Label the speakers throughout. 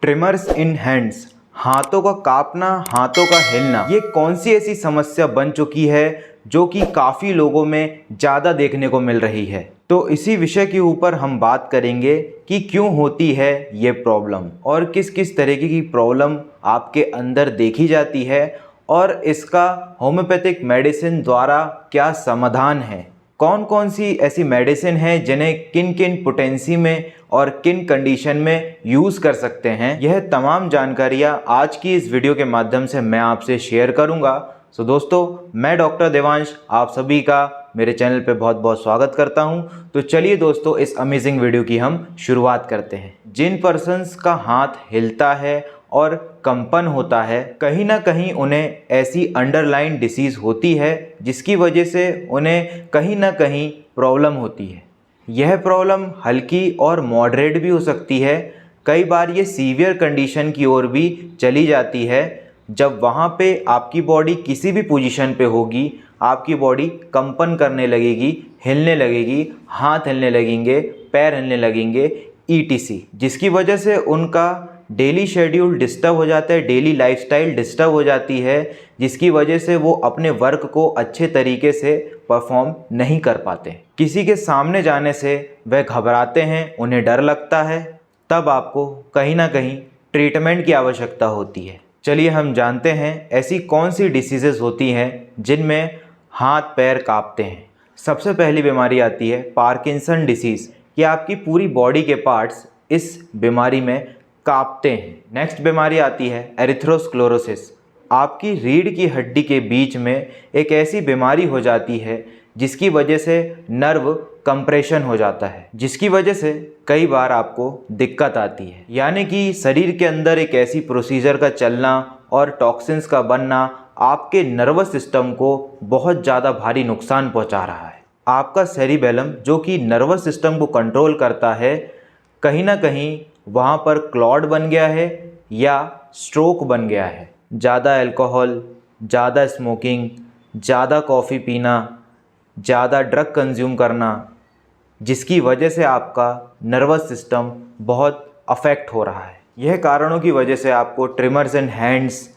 Speaker 1: Trimmers in hands, हाथों का कांपना, हाथों का हिलना, ये कौन सी ऐसी समस्या बन चुकी है जो कि काफ़ी लोगों में ज़्यादा देखने को मिल रही है। तो इसी विषय के ऊपर हम बात करेंगे कि क्यों होती है ये प्रॉब्लम और किस किस तरीके की प्रॉब्लम आपके अंदर देखी जाती है और इसका होम्योपैथिक मेडिसिन द्वारा क्या समाधान है। कौन कौन सी ऐसी मेडिसिन है जिन्हें किन किन पोटेंसी में और किन कंडीशन में यूज़ कर सकते हैं, यह तमाम जानकारियाँ आज की इस वीडियो के माध्यम से मैं आपसे शेयर करूँगा। सो दोस्तों, मैं डॉक्टर देवांश आप सभी का मेरे चैनल पे बहुत बहुत स्वागत करता हूं। तो चलिए दोस्तों, इस अमेजिंग वीडियो की हम शुरुआत करते हैं। जिन पर्सन्स का हाथ हिलता है और कंपन होता है, कहीं ना कहीं उन्हें ऐसी अंडरलाइन डिसीज़ होती है जिसकी वजह से उन्हें कहीं ना कहीं प्रॉब्लम होती है। यह प्रॉब्लम हल्की और मॉडरेट भी हो सकती है। कई बार ये सीवियर कंडीशन की ओर भी चली जाती है। जब वहाँ पे आपकी बॉडी किसी भी पोजीशन पे होगी, आपकी बॉडी कंपन करने लगेगी, हिलने लगेगी, हाथ हिलने लगेंगे, पैर हिलने लगेंगे, ETC, जिसकी वजह से उनका डेली शेड्यूल डिस्टर्ब हो जाता है, डेली लाइफस्टाइल डिस्टर्ब हो जाती है, जिसकी वजह से वो अपने वर्क को अच्छे तरीके से परफॉर्म नहीं कर पाते। किसी के सामने जाने से वह घबराते हैं, उन्हें डर लगता है। तब आपको कहीं ना कहीं ट्रीटमेंट की आवश्यकता होती है। चलिए हम जानते हैं ऐसी कौन सी डिसीज़ेज़ होती हैं जिनमें हाथ पैर कांपते हैं। सबसे पहली बीमारी आती है पार्किंसन डिसीज़, कि आपकी पूरी बॉडी के पार्ट्स इस बीमारी में कांपते हैं। नेक्स्ट बीमारी आती है एरिथ्रोस्क्लेरोसिस। आपकी रीढ़ की हड्डी के बीच में एक ऐसी बीमारी हो जाती है जिसकी वजह से नर्व कंप्रेशन हो जाता है, जिसकी वजह से कई बार आपको दिक्कत आती है। यानी कि शरीर के अंदर एक ऐसी प्रोसीजर का चलना और टॉक्सिन्स का बनना आपके नर्वस सिस्टम को बहुत ज़्यादा भारी नुकसान पहुंचा रहा है। आपका सेरिबेलम, जो कि नर्वस सिस्टम को कंट्रोल करता है, कहीं ना कहीं वहाँ पर क्लॉट बन गया है या स्ट्रोक बन गया है। ज़्यादा अल्कोहल, ज़्यादा स्मोकिंग, ज़्यादा कॉफ़ी पीना, ज़्यादा ड्रग कंज्यूम करना, जिसकी वजह से आपका नर्वस सिस्टम बहुत अफेक्ट हो रहा है। यह कारणों की वजह से आपको ट्रिमर्स इन हैंड्स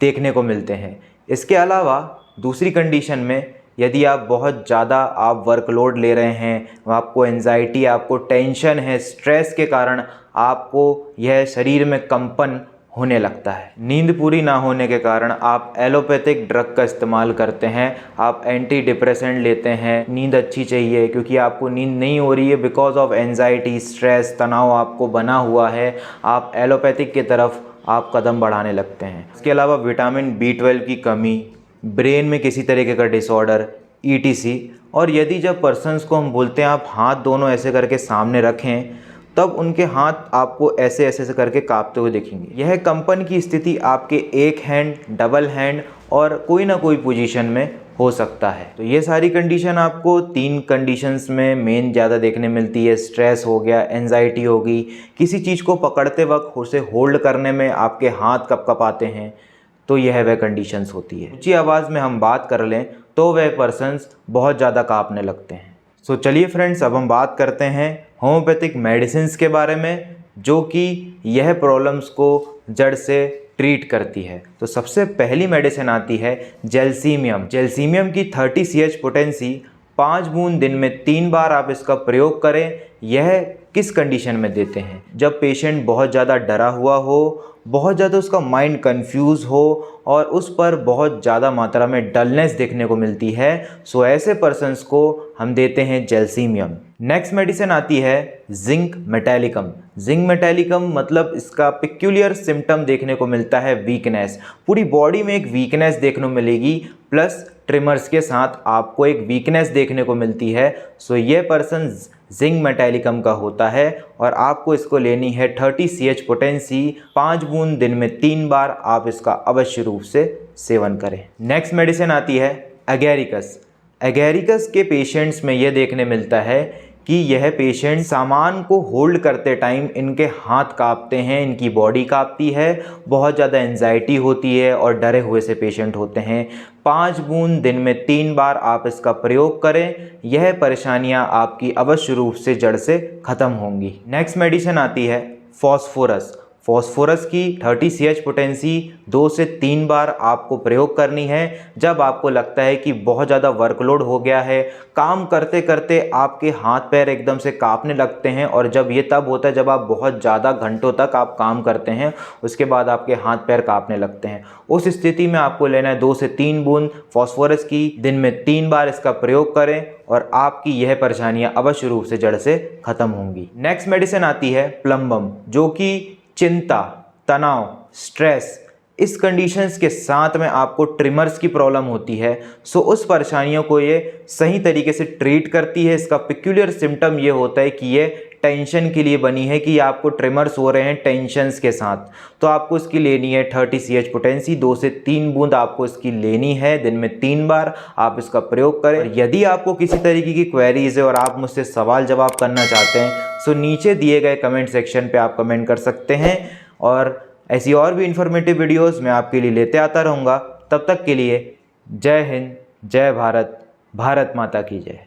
Speaker 1: देखने को मिलते हैं। इसके अलावा दूसरी कंडीशन में, यदि आप बहुत ज़्यादा वर्कलोड ले रहे हैं, आपको एंजाइटी, आपको टेंशन है, स्ट्रेस के कारण आपको यह शरीर में कंपन होने लगता है। नींद पूरी ना होने के कारण आप एलोपैथिक ड्रग का इस्तेमाल करते हैं, आप एंटी डिप्रेसेंट लेते हैं, नींद अच्छी चाहिए क्योंकि आपको नींद नहीं हो रही है, बिकॉज ऑफ एंजाइटी, स्ट्रेस, तनाव आपको बना हुआ है, आप एलोपैथिक की तरफ आप कदम बढ़ाने लगते हैं। इसके अलावा विटामिन B12 की कमी, ब्रेन में किसी तरीके का डिसऑर्डर, ETC। और यदि जब पर्सन्स को हम बोलते हैं आप हाथ दोनों ऐसे करके सामने रखें, तब उनके हाथ आपको ऐसे ऐसे करके कांपते हुए दिखेंगे। यह कंपन की स्थिति आपके एक हैंड, डबल हैंड और कोई ना कोई पोजीशन में हो सकता है। तो ये सारी कंडीशन आपको 3 कंडीशंस में मेन ज़्यादा देखने मिलती है। स्ट्रेस हो गया, एंजाइटी हो गई, किसी चीज़ को पकड़ते वक्त उसे होल्ड करने में आपके हाथ कँपाते हैं, तो यह वह कंडीशंस होती है। ऊंची आवाज़ में हम बात कर लें तो वह पर्सन्स बहुत ज़्यादा कांपने लगते हैं। सो चलिए फ्रेंड्स, अब हम बात करते हैं होम्योपैथिक मेडिसिन्स के बारे में, जो कि यह प्रॉब्लम्स को जड़ से ट्रीट करती है। तो सबसे पहली मेडिसिन आती है जेल्सीमियम। जेल्सीमियम की 30 CH पोटेंसी, 5 बूंद दिन में 3 बार आप इसका प्रयोग करें। यह किस कंडीशन में देते हैं? जब पेशेंट बहुत ज़्यादा डरा हुआ हो, बहुत ज़्यादा उसका माइंड कंफ्यूज हो और उस पर बहुत ज़्यादा मात्रा में डलनेस देखने को मिलती है, सो ऐसे पर्सन्स को हम देते हैं जेल्सीमियम। नेक्स्ट मेडिसिन आती है जिंक मेटालिकम। जिंक मेटालिकम मतलब इसका पिक्यूलियर सिम्टम देखने को मिलता है वीकनेस। पूरी बॉडी में एक वीकनेस देखने को मिलेगी, प्लस ट्रिमर्स के साथ आपको एक वीकनेस देखने को मिलती है। सो ये पर्सन जिंक मेटालिकम का होता है और आपको इसको लेनी है 30 CH पोटेंसी, 5 बूंद दिन में 3 बार आप इसका अवश्य रूप से सेवन करें। नेक्स्ट मेडिसिन आती है एगेरिकस। एगेरिकस के पेशेंट्स में यह देखने मिलता है कि यह पेशेंट सामान को होल्ड करते टाइम इनके हाथ कांपते हैं, इनकी बॉडी कांपती है, बहुत ज़्यादा एंजाइटी होती है और डरे हुए से पेशेंट होते हैं। 5 बूंद दिन में 3 बार आप इसका प्रयोग करें, यह परेशानियां आपकी अवश्य रूप से जड़ से ख़त्म होंगी। नेक्स्ट मेडिसिन आती है फॉस्फोरस। फॉस्फोरस की 30 CH पोटेंसी 2 से 3 बार आपको प्रयोग करनी है। जब आपको लगता है कि बहुत ज़्यादा वर्कलोड हो गया है, काम करते करते आपके हाथ पैर एकदम से कांपने लगते हैं, और जब ये तब होता है जब आप बहुत ज़्यादा घंटों तक आप काम करते हैं, उसके बाद आपके हाथ पैर कांपने लगते हैं, उस स्थिति में आपको लेना है 2 से 3 बूंद फॉस्फोरस की। दिन में 3 बार इसका प्रयोग करें और आपकी यह परेशानियां अवश्य रूप से जड़ से खत्म होंगी। नेक्स्ट मेडिसिन आती है प्लम्बम, जो कि चिंता, तनाव, स्ट्रेस, इस कंडीशंस के साथ में आपको ट्रिमर्स की प्रॉब्लम होती है, सो उस परेशानियों को ये सही तरीके से ट्रीट करती है। इसका पिक्यूलियर सिम्टम ये होता है कि ये टेंशन के लिए बनी है, कि आपको ट्रिमर्स हो रहे हैं टेंशन्स के साथ, तो आपको इसकी लेनी है 30 CH पोटेंसी 2 से 3 बूंद आपको इसकी लेनी है। दिन में 3 बार आप इसका प्रयोग करें। और यदि आपको किसी तरीके की क्वेरीज है और आप मुझसे सवाल जवाब करना चाहते हैं, सो नीचे दिए गए कमेंट सेक्शन पे आप कमेंट कर सकते हैं, और ऐसी और भी इन्फॉर्मेटिव वीडियोस मैं आपके लिए लेते आता रहूँगा। तब तक के लिए जय हिंद, जय भारत, भारत माता की जय।